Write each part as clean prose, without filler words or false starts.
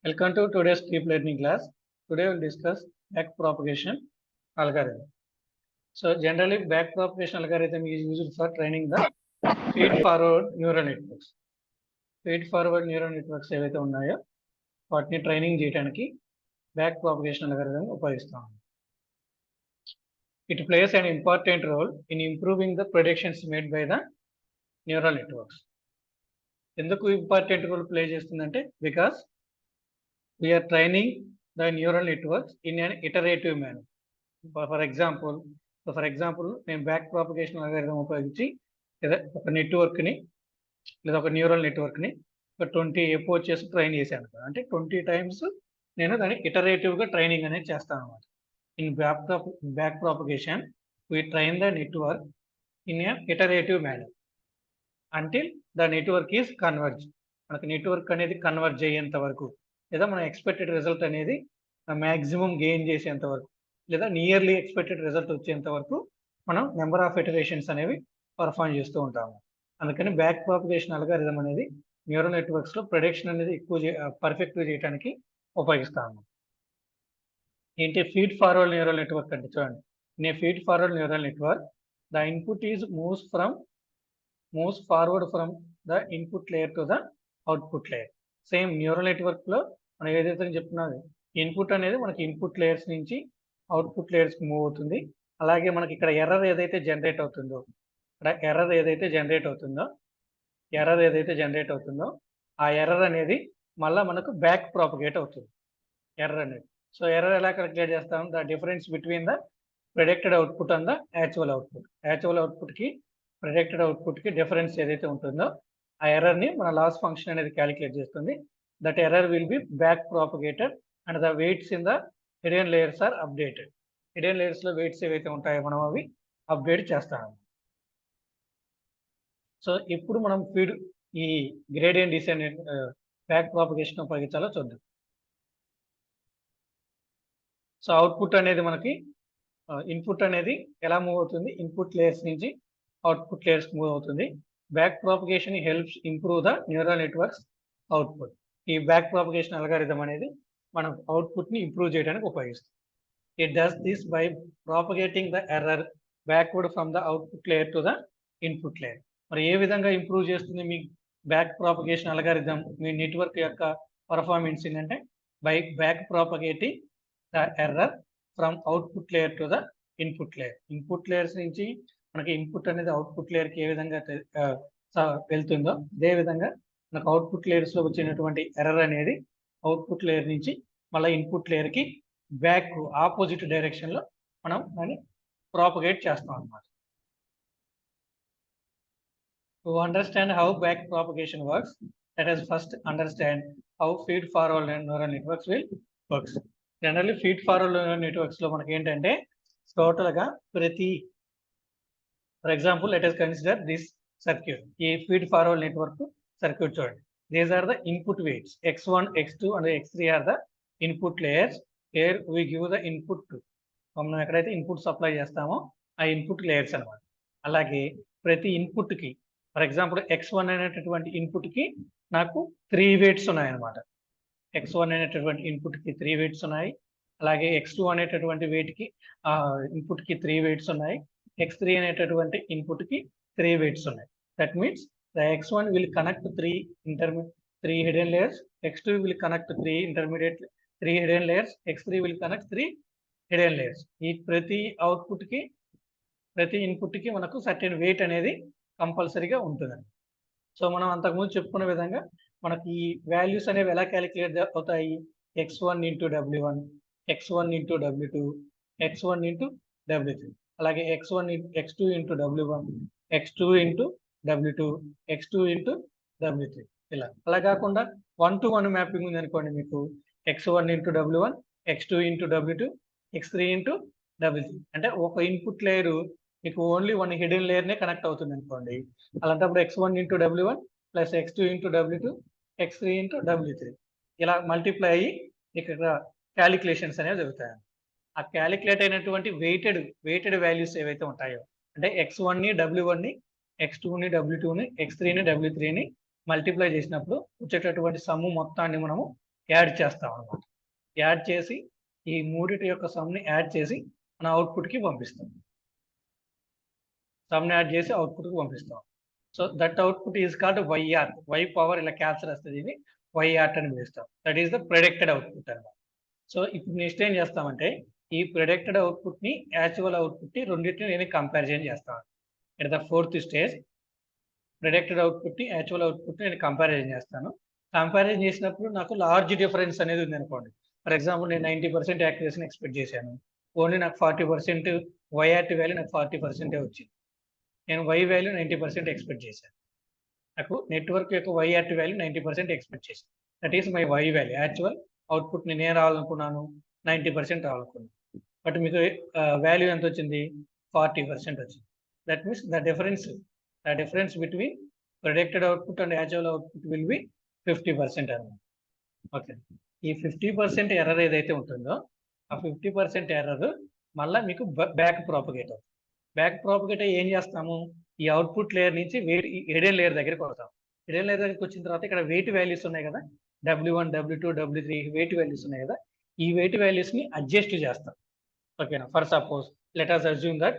Welcome to today's deep learning class. Today we'll discuss backpropagation algorithm. So generally backpropagation algorithm is used for training the feed-forward neural networks. Feed-forward neural networks ఏవైతే ఉన్నాయో వాటిని training చేయడానికి backpropagation algorithm ఉపయోగిస్తాం. It plays an important role in improving the predictions made by the neural networks. ఎందుకు important role play చేస్తుందంటే because we are training the neural networks in an iterative manner. For example, నేను back propagation algorithm ఉపయోగించి లేదా ఒక నెట్వర్క్ని లేదా ఒక neural నెట్వర్క్ని ఒక 20 approaches train చేశాను. అంటే 20 టైమ్స్ నేను దాన్ని ఇటరేటివ్గా ట్రైనింగ్ అనేది చేస్తాను అనమాట. In back propagation we train the network in a iterative manner until the network is converged. మనకు నెట్వర్క్ అనేది కన్వర్జ్ అయ్యేంత వరకు లేదా మనం ఎక్స్పెక్టెడ్ రిజల్ట్ అనేది మ్యాక్సిమం గెయిన్ చేసేంత వరకు లేదా నియర్లీ ఎక్స్పెక్టెడ్ రిజల్ట్ వచ్చేంత వరకు మనం నెంబర్ ఆఫ్ ఇటరేషన్స్ అనేవి పర్ఫామ్ చేస్తూ ఉంటాము. అందుకని బ్యాక్ ప్రాపగేషన్ అల్గారిథం అనేది న్యూరల్ నెట్వర్క్స్లో ప్రెడిక్షన్ అనేది పర్ఫెక్ట్గా చేయడానికి ఉపయోగిస్తాము. ఏంటి ఫీడ్ ఫార్వర్డ్ న్యూరల్ నెట్వర్క్ అంటే చూడండి, in a feed forward neural network the input is moves forward from the input layer to the output layer. Same neural నెట్వర్క్లో మనం ఏదైతే చెప్తున్నది ఇన్పుట్ అనేది మనకి ఇన్పుట్ లేయర్స్ నుంచి అవుట్పుట్ లేయర్స్కి మూవ్ అవుతుంది. అలాగే మనకి ఇక్కడ ఎర్రర్ ఏదైతే జనరేట్ అవుతుందో ఆ ఎర్రర్ అనేది మళ్ళీ మనకు బ్యాక్ ప్రాపగేట్ అవుతుంది ఎర్రర్ అనేది. సో ఎర్రర్ ఎలా క్యాలిక్యులేట్ చేస్తాం? The difference between the predicted output and the actual అవుట్పుట్కి ప్రెడిక్టెడ్ అవుట్పుట్కి డిఫరెన్స్ ఏదైతే ఉంటుందో ఆ ఎర్రర్ని మన లాస్ ఫంక్షన్ అనేది క్యాలిక్యులేట్ చేస్తుంది. That error will be back propagated and the weights in the hidden layers are updated. Hidden లేయర్స్లో వెయిట్స్ ఏవైతే ఉంటాయో మనం అవి అప్డేట్ చేస్తాము. సో ఇప్పుడు మనం ఈ గ్రేడియంట్ డిసెండెంట్ బ్యాక్ ప్రాపగేషన్ ఉపయోగించాలో చూద్దాం. సో అవుట్పుట్ అనేది మనకి ఇన్పుట్ అనేది ఎలా మూవ్ అవుతుంది? ఇన్పుట్ లేయర్స్ నుంచి అవుట్పుట్ లేయర్స్ మూవ్ అవుతుంది. Back propagation helps improve the neural networks output. ఈ బ్యాక్ ప్రాపగేషన్ అల్గారిథం అనేది మనం అవుట్పుట్ని ఇంప్రూవ్ చేయడానికి ఉపయోగిస్తాం. It does this by propagating the error backward from the output layer to the input layer. మరి ఏ విధంగా improve చేస్తుంది మీ back propagation algorithm మీ network యొక్క performance ఏంటంటే buy back propagating the error from output layer to the input layer. Input layers నుంచి మనకి input అనేది output లేయర్కి ఏ విధంగా వెళ్తుందో అదే విధంగా మనకు అవుట్పుట్ లేయర్స్లో వచ్చినటువంటి ఎర్రర్ అనేది అవుట్పుట్ లేయర్ నుంచి మళ్ళీ ఇన్పుట్ లేయర్కి బ్యాక్ ఆపోజిట్ డైరెక్షన్లో మనం దాన్ని ప్రాపగేట్ చేస్తాం అన్నమాట. To understand how back propagation works, let us first understand how feed forward neural networks will works. Generally feed forward neural networks లో మనకి ఏంటంటే టోటల్గా for example let us consider this circuit. ఈ ఫీడ్ ఫార్వర్డ్ నెట్వర్క్ సర్క్యూట్ చూడండి. These are the input weights x1, x2 and x3 are the input layers. here we give the input to మనం ఎక్కడైతే input supply చేస్తామో ఆ input layers అనమాట. అలాగే ప్రతి ఇన్పుట్కి for example x1 అనేటటువంటి ఇన్పుట్కి నాకు 3 వెయిట్స్ ఉన్నాయన్నమాట. x1 అనేటటువంటి ఇన్పుట్కి 3 వెయిట్స్ ఉన్నాయి. అలాగే x2 అనేటటువంటి ఇన్పుట్కి 3 వెయిట్స్ ఉన్నాయి. x3 అనేటటువంటి ఇన్పుట్కి 3 వెయిట్స్ ఉన్నాయి. That means the x1 will connect 3 hidden layers, x2 will connect 3 hidden layers, x3 will connect 3 hidden layers. ఈ ప్రతి ఇన్పుట్కి మనకు సర్టెన్ వెయిట్ అనేది కంపల్సరీగా ఉంటుందండి. సో మనం అంతకుముందు చెప్పుకున్న విధంగా మనకి ఈ వాల్యూస్ అనేవి ఎలా క్యాలిక్యులేట్ అవుతాయి? x1 into w1, x1 into w2, x1 into w3, అలాగే x2 into w1, x2 into w2, x2 into w3 ఇలా. అలా కాకుండా 1-to-1 మ్యాపింగ్ ఉంది అనుకోండి, మీకు x1 into w1, x2 into w2, x3 into w3 అంటే ఒక ఇన్పుట్ లేయర్ మీకు ఓన్లీ 1 హిడెన్ లేయర్నే కనెక్ట్ అవుతుంది అనుకోండి. అలాంటప్పుడు x1 into w1 plus x2 into w2, x3 into w3 ఇలా మల్టిప్లై అయ్యి ఇక్కడ క్యాలిక్యులేషన్స్ అనేవి జరుగుతాయి. ఆ క్యాలిక్యులేట్ అయినటువంటి వెయిటెడ్ వాల్యూస్ ఏవైతే ఉంటాయో అంటే x1ని w1ని, x2ని w2ని, x3ని w3ని మల్టిప్లై చేసినప్పుడు వచ్చేటటువంటి సమ్ము మొత్తాన్ని మనము యాడ్ చేస్తాం అనమాట. యాడ్ చేసి ఈ మూడిటి యొక్క సమ్‌ని యాడ్ చేసి మన అవుట్‌పుట్‌కి పంపిస్తాం. సమ్‌ని యాడ్ చేసి అవుట్‌పుట్‌కి పంపిస్తాం. So that output is called Y R. Y power ఇలా క్యాప్చర్ వస్తది. ఇది వైఆర్ అని పిలుస్తాం. That is the predicted output అన్నమాట. సో ఇప్పుడు నెక్స్ట్ ఏం చేస్తామంటే ఈ ప్రెడిక్టెడ్ అవుట్‌పుట్‌ని యాక్చువల్ అవుట్‌పుట్‌ని రెండిటిని నేను కంపారిజన్ చేస్తాను. At the fourth stage predicted అవుట్‌పుట్‌ని యాక్చువల్ అవుట్‌పుట్‌ని నేను కంపారిజన్ చేస్తాను. కంపారిజన్ చేసినప్పుడు నాకు లార్జ్ డిఫరెన్స్ అనేది ఉందనుకోండి. ఫర్ ఎగ్జాంపుల్ నేను 90% యాక్యురసీని ఎక్స్‌పెక్ట్ చేశాను. ఓన్లీ నాకు 40% వైఆర్‌టి వాల్యూ నాకు 40% వచ్చింది. నేను వై వాల్యూ 90% ఎక్స్‌పెక్ట్ చేశాను. నాకు నెట్వర్క్ యొక్క వైఆర్‌టి వాల్యూ 90% ఎక్స్‌పెక్ట్ చేశాను. That is my Y value. Actual output నేనేం రావాలనుకున్నాను 90% రావాలనుకున్నాను. బట్ మీకు వాల్యూ ఎంత వచ్చింది 40% వచ్చింది. That means the difference between predicted output and actual output will be 50% అన్నమాట. ఓకే. ఈ 50% ఎర్రర్ ఏదైతే ఉంటుందో ఆ 50% ఎర్రర్ మళ్ళా మీకు బ్యాక్ ప్రాపగేట్ అవుతుంది. బ్యాక్ ప్రాపగేట్ అయ్యి ఏం చేస్తాము? ఈ అవుట్‌పుట్ లేయర్ నుంచి హిడెన్ లేయర్ దగ్గరికి వస్తాం. హిడెన్ లేయర్ దగ్గరికి వచ్చిన తర్వాత ఇక్కడ వెయిట్ వాల్యూస్ ఉన్నాయి కదా! W1, W2, W3 wait values ఉన్నాయి కదా! ఈ వెయిట్ వాల్యూస్‌ని అడ్జస్ట్ చేస్తాం. ఓకేనా? For suppose let us assume that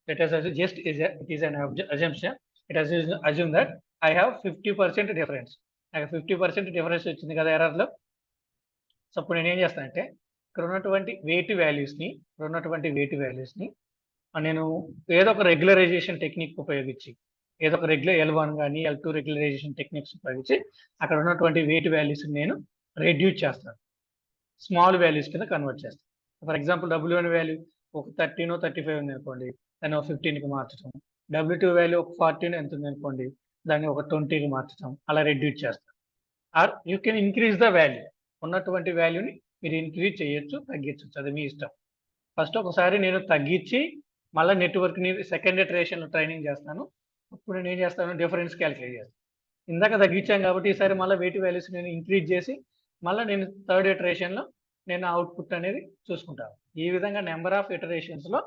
let us assume just it is an assumption. Let us assume that I have 50% difference. నాకు 50% డిఫరెన్స్ వచ్చింది కదా ఎర్రర్‌లో. సో అప్పుడు నేనేం చేస్తానంటే ఇక్కడ ఉన్నటువంటి వెయిట్ వాల్యూస్‌ని నేను ఏదో ఒక రెగ్యులరైజేషన్ టెక్నిక్ ఉపయోగించి ఏదో ఒక L1 గాని, L2 రెగ్యులరైజేషన్ టెక్నిక్స్ ఉపయోగించి అక్కడ ఉన్నటువంటి వెయిట్ వాల్యూస్‌ని నేను రెడ్యూస్ చేస్తాను. స్మాల్ వాల్యూస్ కింద కన్వర్ట్ చేస్తాం. ఫర్ ఎగ్జాంపుల్ W1 వాల్యూ ఒక 13 35 ఉందనుకోండి. దాన్ని ఒక 15కి మార్చడం. W2 వాల్యూ ఒక 14 ఎంత ఉందనుకోండి. దాన్ని ఒక 20కి మార్చడం. అలా రెడ్యూస్ చేస్తాం. Or you can increase the value. ఉన్నటువంటి వాల్యూని మీరు ఇంక్రీజ్ చేయొచ్చు, తగ్గించొచ్చు. అది మీ ఇష్టం. ఫస్ట్ ఒకసారి నేను తగ్గించి మళ్ళా నెట్వర్క్‌ని సెకండ్ ఇటరేషన్‌లో ట్రైనింగ్ చేస్తాను. అప్పుడు నేనేం చేస్తాను డిఫరెన్స్ కాలిక్యులేట్ చేస్తాను. ఇందాక తగ్గించాం కాబట్టి ఈసారి మళ్ళా వెయిట్ వాల్యూస్ నేను ఇంక్రీజ్ చేసి మళ్ళా నేను థర్డ్ ఇటరేషన్‌లో నేను అవుట్‌పుట్ అనేది చూసుకుంటాను. ఈ విధంగా నంబర్ ఆఫ్ ఇటరేషన్స్‌లో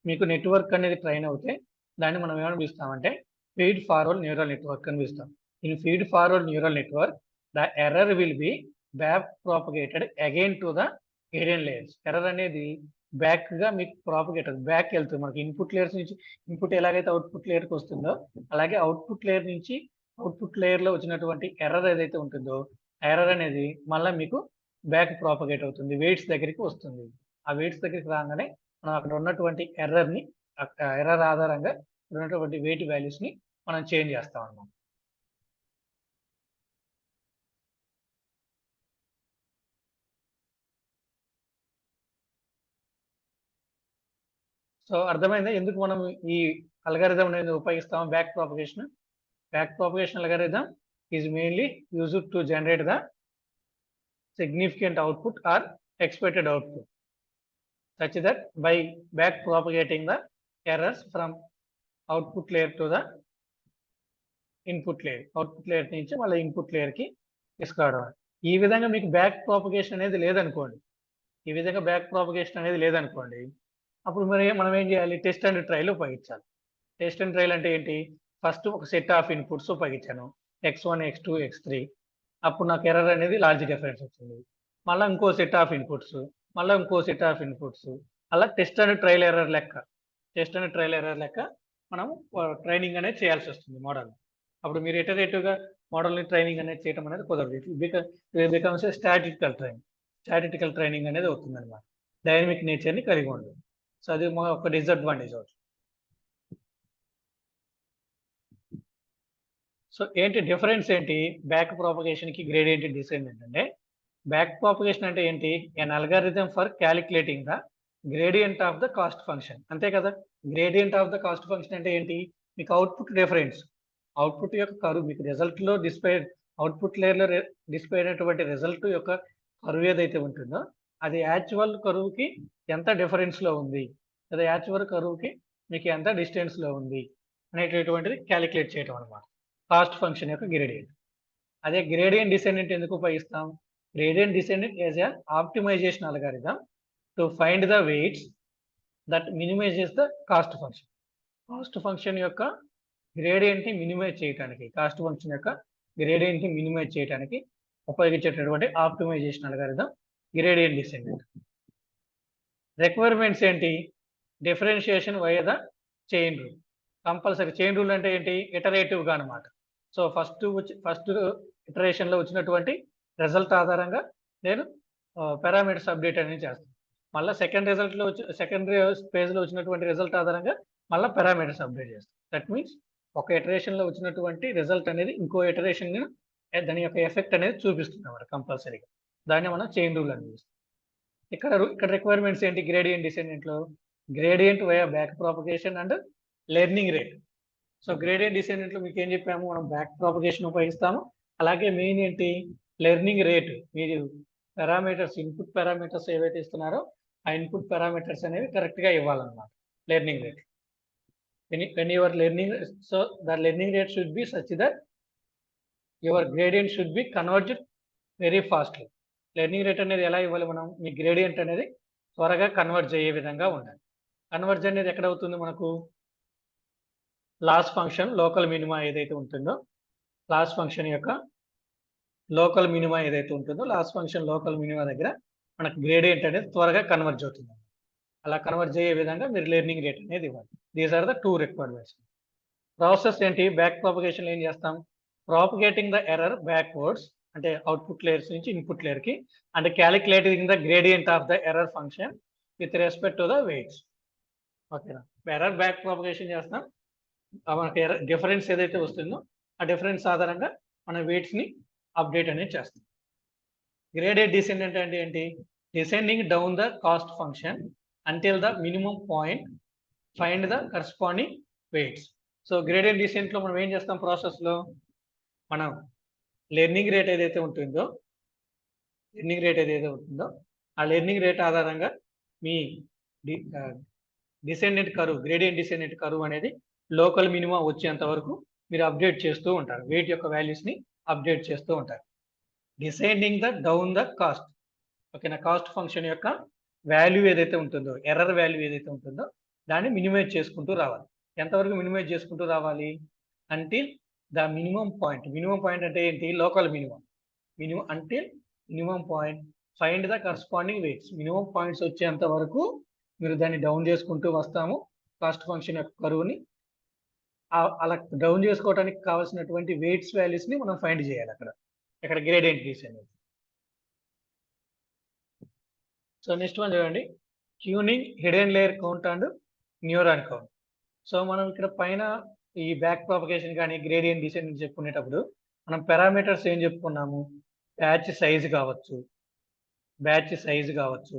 మీకు నెట్వర్క్ అనేది ట్రైన్ అవుతే దాన్ని మనం ఏమని పిలుస్తామంటే ఫీడ్ ఫార్వర్డ్ న్యూరల్ నెట్వర్క్ అని పిలుస్తాం. In feed forward neural network the error will be back propagated again to the hidden layers. Error అనేది బ్యాక్‌గా మీకు ప్రాపగేట్ అవుతుంది. బ్యాక్ వెళ్తుంది. మనకి ఇన్పుట్ లేయర్స్ నుంచి ఇన్పుట్ ఎలాగైతే అవుట్‌పుట్ లేయర్‌కి వస్తుందో అలాగే అవుట్‌పుట్ లేయర్ నుంచి అవుట్‌పుట్ లేయర్‌లో వచ్చినటువంటి ఎర్రర్ ఏదైతే ఉంటుందో ఆ ఎర్రర్ అనేది మళ్ళా మీకు బ్యాక్ ప్రాపగేట్ అవుతుంది. వెయిట్స్ దగ్గరికి వస్తుంది. ఆ వెయిట్స్ దగ్గరికి రాగానే మనం అక్కడ ఉన్నటువంటి ఎర్రర్ ఆధారంగా ఉన్నటువంటి వెయిట్ వాల్యూస్‌ని మనం చేంజ్ చేస్తాం అన్నమాట. సో అర్థమైందా? ఎందుకు మనం ఈ అల్గారిథం అనేది ఉపయోగిస్తాం back propagation? Back propagation algorithm is mainly used to generate the significant output or expected output, such that by back propagating the errors from output layer to the input layer. Output layer నుంచి మళ్ళీ input లేయర్‌కి తీసుకురావడం. ఈ విధంగా మీకు back propagation అనేది లేదనుకోండి. అప్పుడు మనం ఏం చేయాలి? టెస్ట్ అండ్ ట్రైల్ ఉపయోగించాలి. టెస్ట్ అండ్ ట్రైల్ అంటే ఏంటి? ఫస్ట్ ఒక సెట్ ఆఫ్ ఇన్పుట్స్ ఉపయోగించాను. X1, X2, X3 అప్పుడు నాకు ఎర్రర్ అనేది లార్జ్ డిఫరెన్స్ వచ్చింది. మళ్ళా ఇంకో సెట్ ఆఫ్ ఇన్పుట్స్, అలా టెస్ట్ అండ్ ట్రైల్ ఎర్రర్ లెక్క మనం ట్రైనింగ్ అనేది చేయాల్సి వస్తుంది మోడల్. అప్పుడు మీరు ఇటరేటివ్‌గా మోడల్‌ని ట్రైనింగ్ అనేది చేయడం అనేది కుదరదు. It becomes a statistical training అనేది అవుతుందన్నమాట. డైనమిక్ నేచర్‌ని కలిగి ఉండదు. సో అది ఒక డిసడ్వాంటేజ్ అవుతుంది. సో ఏంటి డిఫరెన్స్ ఏంటి? బ్యాక్ ప్రాపగేషన్‌కి గ్రేడియంట్ డిసెండెంట్ అంటే బ్యాక్ ప్రాపగేషన్ అంటే ఏంటి? An algorithm for calculating the gradient of the cost function. అంతే కదా! Gradient of the cost function అంటే ఏంటి? మీకు అవుట్‌పుట్ డిఫరెన్స్. అవుట్‌పుట్ యొక్క కర్వ్ మీకు రిజల్ట్‌లో అవుట్‌పుట్ లేయర్‌లో డిస్‌ప్లే అయినటువంటి రిజల్ట్ యొక్క కర్వ్ ఏదైతే ఉంటుందో అది యాక్చువల్ కర్వ్‌కి ఎంత డిఫరెన్స్‌లో ఉంది? లేదా యాక్చువల్ కర్వ్‌కి మీకు ఎంత డిస్టెన్స్‌లో ఉంది? అనేటటువంటిది కాలిక్యులేట్ చేయడం అన్నమాట. కాస్ట్ ఫంక్షన్ యొక్క గ్రేడియంట్. అదే గ్రేడియంట్ డిసెండెంట్ ఎందుకు ఉపయోగిస్తాం? Gradient descendent is a optimisation algorithm to find the weights that minimises the cost function. Cost function యొక్క గ్రేడియంట్‌ని మినిమైజ్ చేయటానికి ఉపయోగించేటటువంటి optimisation algorithm gradient descendent. Requirements ఏంటి? Differentiation via the chain rule. Compulsory chain rule అంటే ఏంటి? ఇటరేటివ్గా అనమాట. So first ఇటరేషన్లో వచ్చినటువంటి result ఆధారంగా నేను పారామీటర్స్ అప్డేట్ అనేది చేస్తాను. మళ్ళీ సెకండ్ ఫేజ్లో వచ్చినటువంటి రిజల్ట్ ఆధారంగా మళ్ళీ పారామీటర్స్ అప్డేట్ చేస్తాను. దట్ మీన్స్ ఒక ఇటరేషన్లో వచ్చినటువంటి రిజల్ట్ అనేది ఇంకో ఇటరేషన్ దాని యొక్క ఎఫెక్ట్ అనేది చూపిస్తుంది అన్నమాట కంపల్సరీగా. దాన్ని మనం చైన్ రూల్ అని పిలుస్తాం. ఇక్కడ రిక్వైర్మెంట్స్ ఏంటి? గ్రేడియంట్ డిసెండెంట్లో gradient via back propagation and learning rate. So gradient డిసెండెంట్లో మీకు ఏం చెప్పాము? మనం బ్యాక్ ప్రాపగేషన్ ఉపయోగిస్తాము. అలాగే మెయిన్ ఏంటి? Learning rate. మీరు పారామీటర్స్, ఇన్పుట్ పారామీటర్స్ ఏవైతే ఇస్తున్నారో ఆ ఇన్పుట్ పారామీటర్స్ అనేవి కరెక్ట్గా ఇవ్వాలన్నమాట. Learning rate. When you are learning, so the learning rate should be such that your gradient should be converged very fastly. Learning rate అనేది ఎలా ఇవ్వాలి? మనం మీ గ్రేడియంట్ అనేది త్వరగా కన్వర్జ్ అయ్యే విధంగా ఉండాలి. కన్వర్జ్ అనేది ఎక్కడ అవుతుంది మనకు? లాస్ ఫంక్షన్ లోకల్ మినిమా ఏదైతే ఉంటుందో, లాస్ ఫంక్షన్ యొక్క లోకల్ మినిమా ఏదైతే ఉంటుందో, లాస్ ఫంక్షన్ లోకల్ మినిమా దగ్గర మనకు గ్రేడియంట్ అనేది త్వరగా కన్వర్జ్ అవుతుంది. అలా కన్వర్జ్ అయ్యే విధంగా మీరు లెర్నింగ్ రేట్ అనేది ఇవ్వాలి. These are the 2 requirements. Process ఏంటి? బ్యాక్ ప్రాపగేషన్ ఏం చేస్తాం? ప్రాపగేటింగ్ ద ఎర్రర్ బ్యాక్వర్డ్స్, అంటే అవుట్పుట్ లేయర్స్ నుంచి ఇన్పుట్ లేయర్కి, and calculating the gradient of the error function with respect to the weights. ఓకేనా? ఎర్రర్ బ్యాక్ ప్రాపగేషన్ చేస్తాం. మనకి ఎర్రర్ డిఫరెన్స్ ఏదైతే వస్తుందో ఆ డిఫరెన్స్ ఆధారంగా మన వెయిట్స్ని అప్డేట్ అనేది చేస్తాం. గ్రేడియంట్ డిసెండెంట్ అంటే ఏంటి? Descending down the cost function until the minimum point, find the corresponding weights. So gradient డిసెంట్లో మనం ఏం చేస్తాం? ప్రాసెస్లో మనం లెర్నింగ్ రేట్ ఏదైతే ఉంటుందో ఆ లెర్నింగ్ రేట్ ఆధారంగా మీ descendent curve, gradient descendent curve అనేది లోకల్ మినిమా వచ్చేంత వరకు మీరు అప్డేట్ చేస్తూ ఉంటారు. వెయిట్ యొక్క వాల్యూస్ని అప్డేట్ చేస్తూ ఉంటారు. Descending the down the cost. ఓకేనా? కాస్ట్ ఫంక్షన్ యొక్క వాల్యూ ఏదైతే ఉంటుందో, ఎర్రర్ వాల్యూ ఏదైతే ఉంటుందో దాన్ని మినిమైజ్ చేసుకుంటూ రావాలి. ఎంతవరకు మినిమైజ్ చేసుకుంటూ రావాలి? Until the minimum point. Minimum point అంటే ఏంటి? Local minimum. Until minimum point, find the corresponding weights. Minimum points వచ్చేంత వరకు మీరు దాన్ని డౌన్ చేసుకుంటూ వస్తాము. కాస్ట్ ఫంక్షన్ యొక్క కరువుని అలా డౌన్ చేసుకోవడానికి కావాల్సినటువంటి వెయిట్స్ వాల్యూస్ని మనం ఫైండ్ చేయాలి ఇక్కడ gradient descendent. So next one చూడండి, tuning hidden layer count and neuron count. So మనం ఇక్కడ పైన ఈ బ్యాక్ ప్రాపగేషన్ కానీ గ్రేడియంట్ డిసెండెంట్ చెప్పుకునేటప్పుడు మనం పారామీటర్స్ ఏం చెప్పుకున్నాము? బ్యాచ్ సైజ్ కావచ్చు,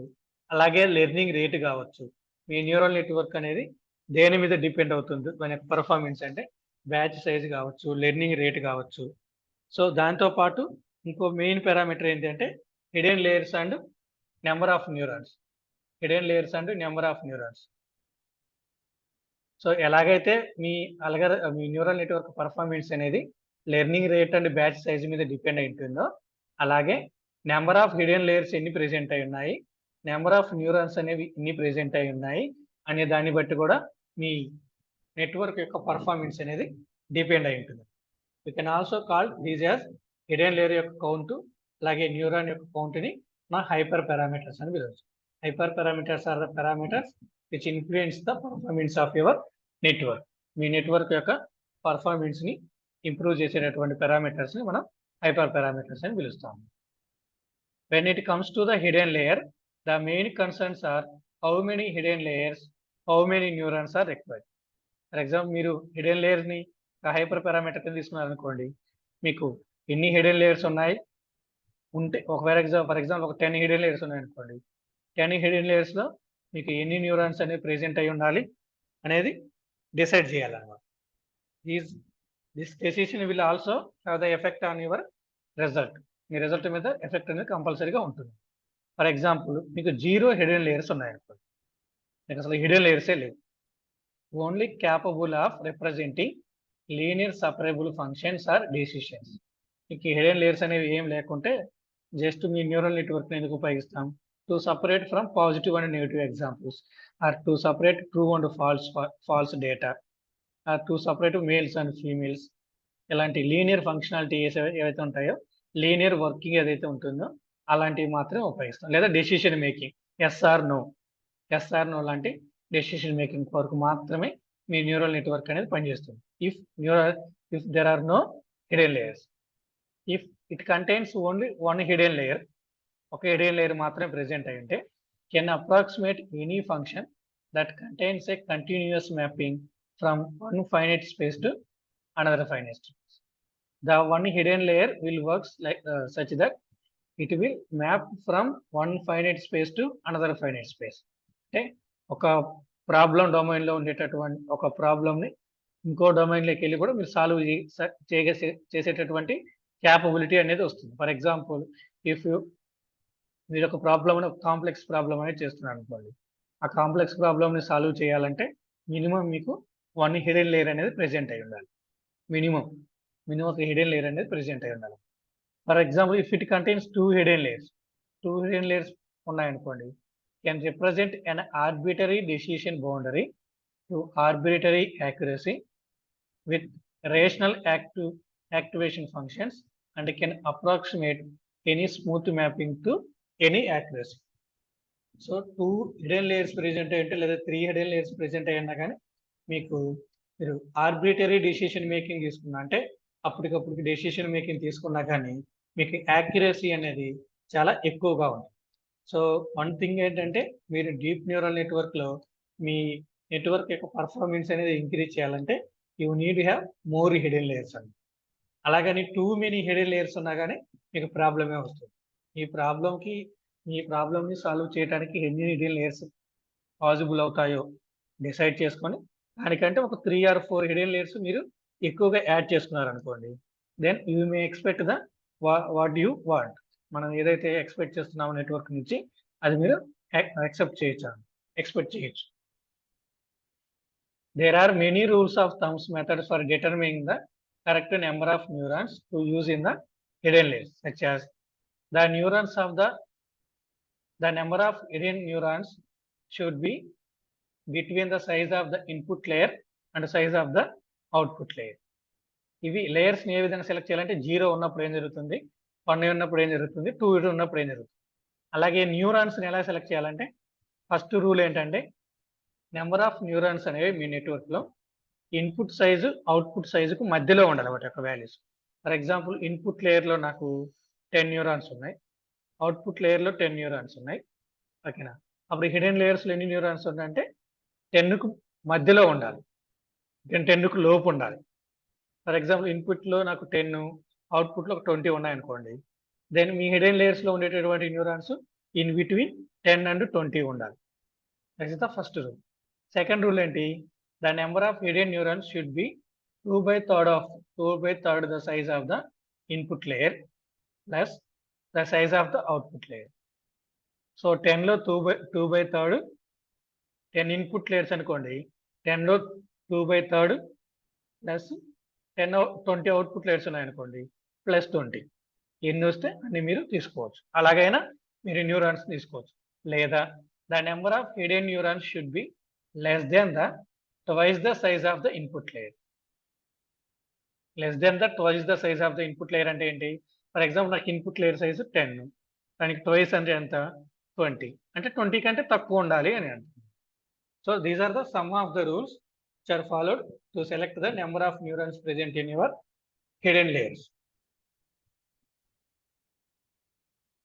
అలాగే లెర్నింగ్ రేట్ కావచ్చు. మీ న్యూరల్ నెట్వర్క్ అనేది దేని మీద డిపెండ్ అవుతుంది? దాని యొక్క పర్ఫార్మెన్స్ అంటే బ్యాచ్ సైజ్ కావచ్చు, లెర్నింగ్ రేట్ కావచ్చు. సో దాంతోపాటు ఇంకో మెయిన్ పారామీటర్ ఏంటంటే hidden layers and number of neurons. So ఎలాగైతే మీ న్యూరల్ నెట్వర్క్ పర్ఫార్మెన్స్ అనేది learning rate and batch size మీద డిపెండ్ అయి ఉంటుందో, అలాగే నెంబర్ ఆఫ్ హిడెన్ లేయర్స్ ఎన్ని ప్రెజెంట్ అయి ఉన్నాయి, నెంబర్ ఆఫ్ న్యూరాన్స్ అనేవి ఎన్ని ప్రెజెంట్ అయి ఉన్నాయి అనే దాన్ని బట్టి కూడా మీ నెట్వర్క్ యొక్క పర్ఫార్మెన్స్ అనేది డిపెండ్ అయి ఉంటుంది. You can also call these as hidden layer యొక్క కౌంట్, అలాగే న్యూరాన్ యొక్క కౌంట్ని హైపర్ పారామీటర్స్ అని పిలువచ్చు. Hyper parameters are the parameters which influence the performance of your network. మీ నెట్వర్క్ యొక్క పర్ఫార్మెన్స్ ని ఇంప్రూవ్ చేసేటటువంటి పారామీటర్స్ ని మనం హైపర్ పారామీటర్స్ అని పిలుస్తాము. When it comes to the hidden layer, the main concerns are how many hidden layers, how many neurons are required. For example మీరు hidden layers ని హైపర్ పారామీటర్ కింద తీసుకున్నారనుకోండి, మీకు ఎన్ని హిడెన్ లేయర్స్ ఉన్నాయి ఉంటే, ఫర్ ఎగ్జాంపుల్ ఒక 10 హిడెన్ లేయర్స్ ఉన్నాయనుకోండి, 10 హిడెన్ లేయర్స్లో మీకు ఎన్ని న్యూరాన్స్ అనేవి ప్రెజెంట్ అయి ఉండాలి అనేది డిసైడ్ చేయాలన్నమాట. This decision will also have the effect on your result. Me result మీద ఎఫెక్ట్ అనేది కంపల్సరీగా ఉంటుంది. ఫర్ ఎగ్జాంపుల్ మీకు 0 హిడెన్ లేయర్స్ ఉన్నాయనుకోండి, మీకు అసలు హిడెన్ లేయర్సే లేవు, only capable of representing linear separable functions or decisions. మీకు హిడెన్ లేయర్స్ అనేవి ఏం లేకుంటే జస్ట్ మీ న్యూరల్ నెట్వర్క్ ఎందుకు ఉపయోగిస్తాం? To separate from positive and negative examples, or to separate true and false data, or to separate males and females. ఇలాంటి linear functionality ఏవైతే ఉంటాయో లీనియర్ వర్కింగ్ ఏదైతే ఉంటుందో అలాంటివి మాత్రమే ఉపయోగిస్తాం. లేదా decision making yes or no లాంటి డెసిషన్ మేకింగ్ వరకు మాత్రమే మీ న్యూరల్ నెట్వర్క్ అనేది పనిచేస్తుంది. If there are no hidden layers, if it contains only one hidden layer, ఒక హిడెన్ లేయర్ మాత్రమే ప్రెజెంట్ అయి ఉంటే can approximate any function that contains a continuous mapping from one finite space to another finite space. The one hidden layer will work like such that it will map from one finite space to another finite space. అంటే ఒక problem domain లో ఉండేటటువంటి ఒక problem ని ఇంకో domain లోకి వెళ్ళి కూడా మీరు సాల్వ్ చేసేటటువంటి క్యాపబిలిటీ అనేది వస్తుంది. ఫర్ ఎగ్జాంపుల్, మీరు ఒక ప్రాబ్లమ్ కాంప్లెక్స్ ప్రాబ్లమ్ అనేది చేస్తున్నారు అనుకోండి, ఆ కాంప్లెక్స్ ప్రాబ్లమ్ ని సాల్వ్ చేయాలంటే మినిమం మీకు వన్ హిడెన్ లేయర్ అనేది ప్రెజెంట్ అయి ఉండాలి. మినిమం ఒక హిడెన్ లేయర్ అనేది ప్రెజెంట్ అయి ఉండాలి. For example, if it contains two hidden layers ఉన్నాయనుకోండి, can represent an arbitrary decision boundary to arbitrary accuracy with rational activation functions and can approximate any smooth mapping to any accuracy. So 2 hidden layers present అయ్యంటే లేదా 3 hidden layers present అయ్యన్నా కానీ మీకు మీరు arbitrary decision making తీసుకున్నా అంటే అప్పటికప్పుడు decision making తీసుకున్నా కానీ మీకు యాక్యురసీ అనేది చాలా ఎక్కువగా ఉంటుంది. సో వన్ థింగ్ ఏంటంటే, మీరు డీప్ న్యూరల్ నెట్వర్క్ లో మీ నెట్వర్క్ యొక్క పర్ఫార్మెన్స్ అనేది ఇంక్రీజ్ చేయాలంటే you need have more hidden layers అండి. అలాగని టూ మెనీ హిడెన్ లేయర్స్ ఉన్నా కానీ మీకు ప్రాబ్లమే వస్తుంది. ఈ ప్రాబ్లమ్ని సాల్వ్ చేయడానికి ఎన్ని హిడెన్ లేయర్స్ పాసిబుల్ అవుతాయో డిసైడ్ చేసుకొని దానికంటే ఒక 3 or 4 హిడెన్ లేయర్స్ మీరు ఎక్కువగా యాడ్ చేసుకున్నారనుకోండి, then you may expect the what you want. మనం ఏదైతే ఎక్స్పెక్ట్ చేస్తున్నామో నెట్వర్క్ నుంచి అది మీరు ఎక్స్పెక్ట్ చేయొచ్చు. There are many rules of thumbs methods for determining the correct number of neurons to use in the hidden layers, such as the number of hidden neurons should be between the size of the input layer and the size of the output layer. ఇవి layers ని ఏ విధంగా select చేయాలంటే 0 ఉన్నప్పుడు ఏం జరుగుతుంది, 1 ఉన్నప్పుడు ఏం జరుగుతుంది, 2 ఉన్నప్పుడు ఏం జరుగుతుంది. అలాగే న్యూరాన్స్ ని ఎలా సెలెక్ట్ చేయాలంటే ఫస్ట్ రూల్ ఏంటంటే, నెంబర్ ఆఫ్ న్యూరాన్స్ అనేవి మీ నెట్వర్క్ లో ఇన్పుట్ సైజు అవుట్పుట్ సైజుకు మధ్యలో ఉండాలి వాటి యొక్క values. For example, input layer లో నాకు 10 న్యూరాన్స్ ఉన్నాయి, అవుట్పుట్ లేయర్ లో 10 న్యూరాన్స్ ఉన్నాయి, ఓకేనా. అప్పుడు హిడెన్ లేయర్స్ లో ఎన్ని న్యూరాన్స్ ఉన్నాయంటే 10కు మధ్యలో ఉండాలి, 10కు లోపు ఉండాలి. ఫర్ ఎగ్జాంపుల్, ఇన్పుట్ లో నాకు 10, అవుట్పుట్ లో ఒక 20 ఉన్నాయి అనుకోండి, దెన్ మీ హిడెన్ లేయర్స్ లో ఉండేటటువంటి న్యూరాన్స్ ఇన్ బిట్వీన్ 10 and 20 ఉండాలి. That is the first rule. Second rule ఏంటి, the number of hidden neurons should be 2/3 the size of the input layer plus the size of the output layer. So 10 లో 2/3, 10 input layers అనుకోండి, 10 లో 2/3 plus 20 output layers ఉన్నాయనుకోండి, plus 20. ఎన్ని వస్తే అన్ని మీరు తీసుకోవచ్చు. అలాగైనా మీరు న్యూరాన్స్ తీసుకోవచ్చు. లేదా the number of hidden neurons should be less than the twice the size of the input layer. Twice the size of the input layer అంటే ఏంటి, ఫర్ ఎగ్జాంపుల్ నాకు ఇన్పుట్ లేయర్ సైజు 10, దానికి ట్వైస్ అంటే ఎంత, 20, అంటే 20 కంటే తక్కువ ఉండాలి అని అంటుంది. So these are the sum of the rules which are followed to select the number of neurons present in your hidden layers.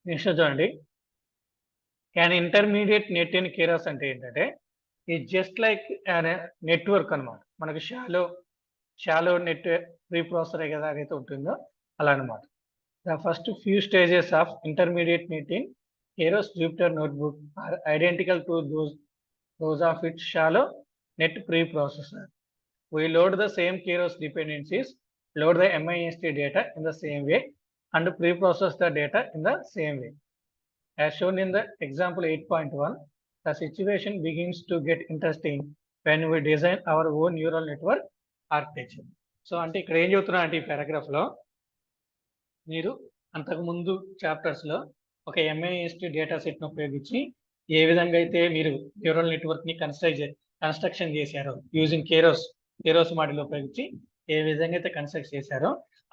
Next చూడండి, an intermediate net in keras అంటే ఏంటంటే, ఇది జస్ట్ లైక్ నెట్వర్క్ అనమాట. మనకు shallow net pre processor ఏదైతే ఉంటుందో అలా అనమాట. The first few stages of intermediate net in Keras Jupyter notebook are identical to those of its shallow net preprocessor. We load the same Keras dependencies, load the MIST data in the same way, and preprocess the data in the same way. As shown in the example 8.1, the situation begins to get interesting when we design our own neural network architecture. So, అంటే ఇక్కడ ఏం చెప్తున్నా అంటే ఈ paragraph లో మీరు అంతకు ముందు చాప్టర్స్ లో ఒక MIST డేటా సెట్ ను ఉపయోగించి ఏ విధంగా అయితే మీరు న్యూరల్ నెట్వర్క్ ని కన్స్ట్రక్షన్ చేశారో యూజింగ్ కేరోస్ మోడల్ ఉపయోగించి ఏ విధంగా అయితే కన్స్ట్రక్ట్ చేశారో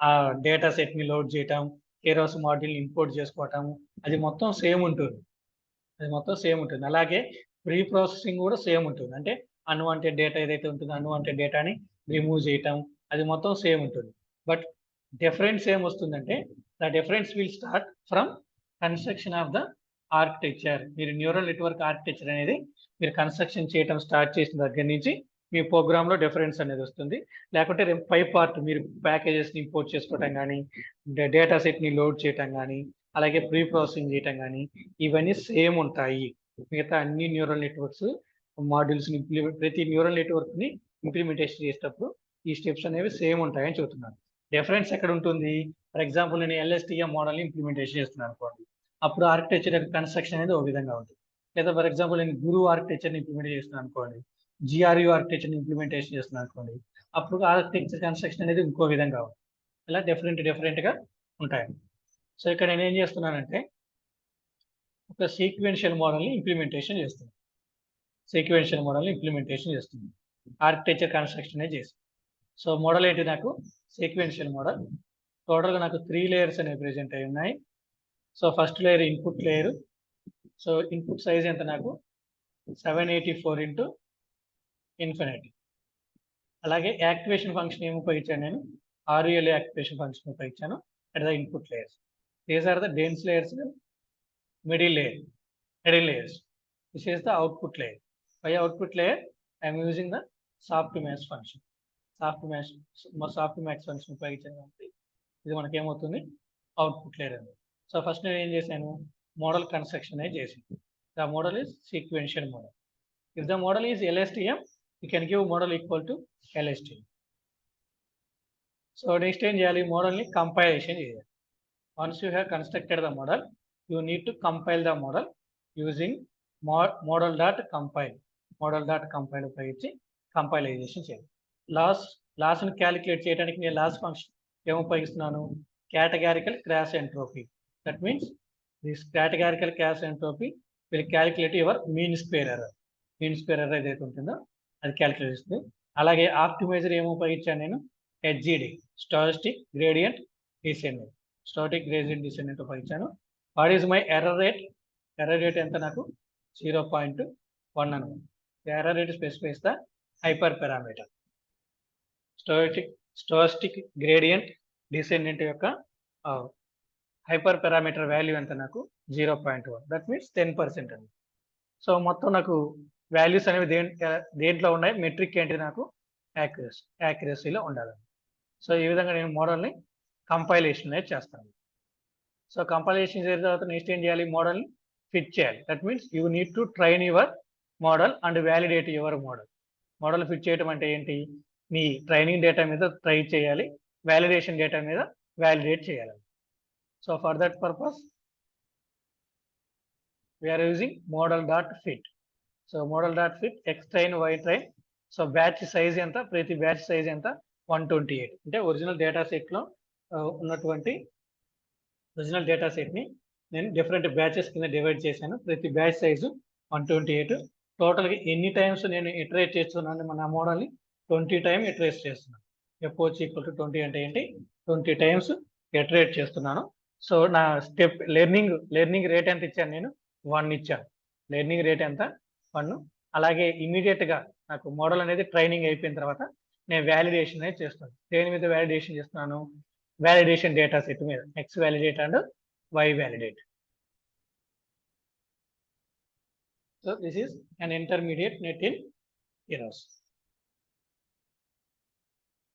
ఆ డేటా సెట్ ని లోడ్ చేయటం, కేరాస్ మాడ్యూల్ ఇంపోర్ట్ చేసుకోవటము, అది మొత్తం సేమ్ ఉంటుంది. అలాగే ప్రీ ప్రాసెసింగ్ కూడా సేమ్ ఉంటుంది. అంటే అన్వాంటెడ్ డేటా ఏదైతే ఉంటుందో అన్వాంటెడ్ డేటాని రిమూవ్ చేయటం, అది మొత్తం సేమ్ ఉంటుంది. బట్ డిఫరెన్స్ ఏం వస్తుందంటే the difference will start from construction of the architecture. మీరు న్యూరల్ నెట్వర్క్ ఆర్కిటెక్చర్ అనేది మీరు కన్స్ట్రక్షన్ చేయటం స్టార్ట్ చేసిన దగ్గర నుంచి మీ ప్రోగ్రామ్ లో డిఫరెన్స్ అనేది వస్తుంది. లేకుంటే పై పార్ట్ మీరు ప్యాకేజెస్ ని ఇంపోర్ట్ చేసుకోవటం కానీ, డేటా సెట్ ని లోడ్ చేయటం కానీ, అలాగే ప్రీ ప్రాసెసింగ్ చేయటం కానీ, ఇవన్నీ సేమ్ ఉంటాయి. మిగతా అన్ని న్యూరల్ నెట్వర్క్స్ మాడ్యూల్స్ ని ప్రతి న్యూరల్ నెట్వర్క్ ని ఇంప్లిమెంటేషన్ చేసేటప్పుడు ఈ స్టెప్స్ అనేవి సేమ్ ఉంటాయని చెబుతున్నాను. డిఫరెన్స్ ఎక్కడ ఉంటుంది? ఫర్ ఎగ్జాంపుల్ నేను LSTM మోడల్ ని ఇంప్లిమెంటేషన్ చేస్తున్నాను అనుకోండి, అప్పుడు ఆర్కిటెక్చర్ కన్స్ట్రక్షన్ అనేది ఒక విధంగా ఉంటుంది. లేదా ఫర్ ఎగ్జాంపుల్ నేను గురు ఆర్కిటెక్చర్ ని ఇంప్లిమెంట్ చేస్తున్నాను అనుకోండి, GRU ఆర్కిటెక్చర్ ని ఇంప్లిమెంటేషన్ చేస్తున్నాను అనుకోండి, అప్పుడు ఆర్కిటెక్చర్ కన్స్ట్రక్షన్ అనేది ఇంకో విధంగా ఉంటుంది. ఇలా డిఫరెంట్ గా ఉంటాయి. సో ఇక్కడ నేను ఏం చేస్తున్నానంటే ఒక సీక్వెన్షియల్ మోడల్ ని ఇంప్లిమెంటేషన్ చేస్తున్నాను. ఆర్కిటెక్చర్ కన్స్ట్రక్షన్ చేసి. సో మోడల్ ఏంటి? నాకు సీక్వెన్షియల్ మోడల్. టోటల్ గా నాకు 3 లేయర్స్ అనేవి ప్రెజెంట్ అయి ఉన్నాయి. So first layer input layer. So input size ఎంత? నాకు 784 ఇంటూ ఇన్ఫినిటీ. అలాగే యాక్టివేషన్ ఫంక్షన్ ఏమి ఉపయోగించాను? నేను RUL యాక్టివేషన్ ఫంక్షన్ ఉపయోగించాను at the input layers. These are the dense layers, middle layers. This is the output layer. By output layer, I am using the softmax function. softmax function ఉపయోగించాను. ఇది మనకి ఏమవుతుంది? Output layer అని. So first నేను ఏం చేశాను? Model construction చేసి. The model is sequential model. If the model is LSTM, you can give model equal to LSTM. So next ఏం చేయాలి? మోడల్ ని కంపైలేషన్ చేయాలి. Once you have constructed the model, you need to compile the model using model.compile. Model.compile ఉపయోగించి కంపైలైజేషన్ చేయాలి. Loss ని calculate చేయడానికి నేను loss function ఏమి ఉపయోగిస్తున్నాను? Categorical crash entropy. That means this categorical crash entropy will calculate your mean square error. ఏదైతే ఉంటుందో అది క్యాలిక్యులేట్ చేస్తుంది. అలాగే ఆప్టిమైజర్ ఏమి ఉపయోగించాను నేను? HGD, స్టాటిస్టిక్ గ్రేడియంట్ డిసెండెంట్ ఉపయోగించాను. What is my error rate? Error rate ఎంత? నాకు 0.1 అనమాట. Error rate specifies the hyper parameter. Statistic gradient descendant యొక్క హైపర్ పారామీటర్ వాల్యూ ఎంత? నాకు 0.1. దట్ మీన్స్ 10% అండి. సో మొత్తం నాకు వాల్యూస్ అనేవి దేంట్లో ఉన్నాయి? మెట్రిక్ ఏంటి? నాకు యాక్యురసీలో ఉండాలి. సో ఈ విధంగా నేను మోడల్ని కంపైలేషన్ అనేది చేస్తాను. సో కంపైలేషన్ చేసిన తర్వాత నెక్స్ట్ ఏం చేయాలి? మోడల్ని ఫిట్ చేయాలి. That means you need to train your model and validate your model. Model fit చేయడం అంటే ఏంటి? మీ ట్రైనింగ్ డేటా మీద ట్రై చేయాలి, వ్యాలిడేషన్ డేటా మీద వ్యాలిడేట్ చేయాలి. So for that purpose we're using model.fit. So model.fit xtrain ytrain. So batch size ఎంత? ప్రతి బ్యాచ్ సైజ్ ఎంత? 128. అంటే ఒరిజినల్ డేటా సెట్ లో ఉన్నటువంటి ఒరిజినల్ డేటా సెట్ ని నేను డిఫరెంట్ బ్యాచెస్ కింద డివైడ్ చేశాను. ప్రతి బ్యాచ్ సైజు 128. టోటల్గా ఎన్ని టైమ్స్ నేను ఇటరేట్ చేస్తున్నాను? మన మోడల్ని 20 టైమ్ ఇటరేట్ చేస్తున్నాను. FOC ఈక్వల్ టు 20 అంటే ఏంటి? 20 టైమ్స్ ఇటరేట్ చేస్తున్నాను. సో నా స్టెప్ లెర్నింగ్ రేట్ ఎంత ఇచ్చాను? నేను 1 ఇచ్చాను. లెర్నింగ్ రేట్ ఎంత? 1. అలాగే ఇమీడియట్ గా నాకు మోడల్ అనేది ట్రైనింగ్ అయిపోయిన తర్వాత నేను వ్యాలిడేషన్ అనేది చేస్తాను. దేని మీద వ్యాలిడేషన్ చేస్తున్నాను? వ్యాలిడేషన్ డేటా సెట్ మీద, X validate and Y validate. So this is an intermediate net in Keras.